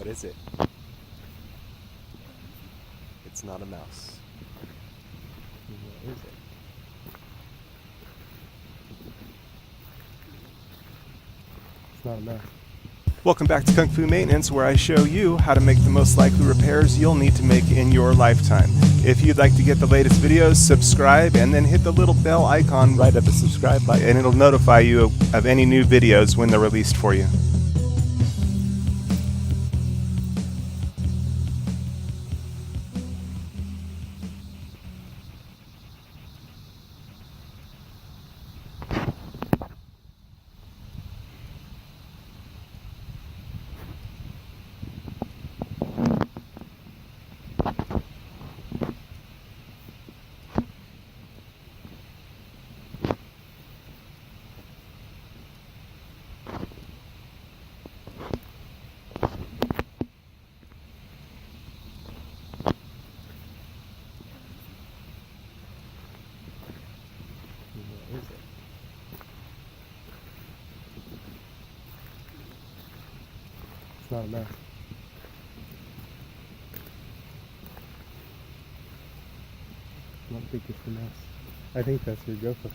What is it? It's not a mouse. What is it? It's not a mouse. Welcome back to Kung Fu Maintenance, where I show you how to make the most likely repairs you'll need to make in your lifetime. If you'd like to get the latest videos, subscribe and then hit the little bell icon right at the subscribe button, and it'll notify you of any new videos when they're released for you. What is it? It's not a mouse. I don't think it's a mouse. I think that's your gopher.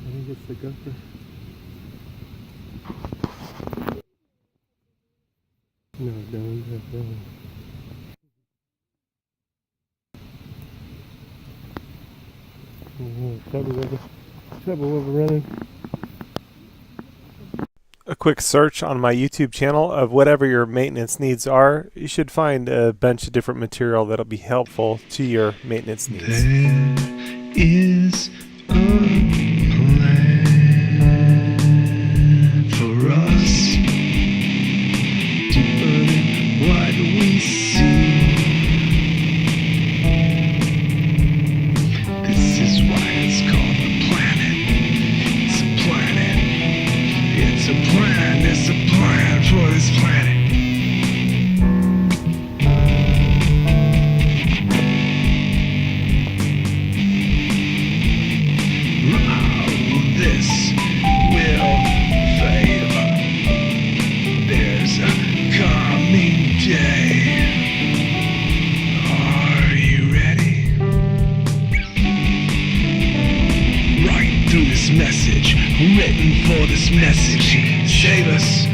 I think it's the gopher. No, don't. Chubba Wubba running. A quick search on my YouTube channel of whatever your maintenance needs are, you should find a bunch of different material that'll be helpful to your maintenance needs. There is a plan for us, but what we see, this is why it's called a planet. It's a planet. It's a plan. It's a plan for this planet. This will fade. There's a coming day. Are you ready? Right through this message, written for this message. Save us.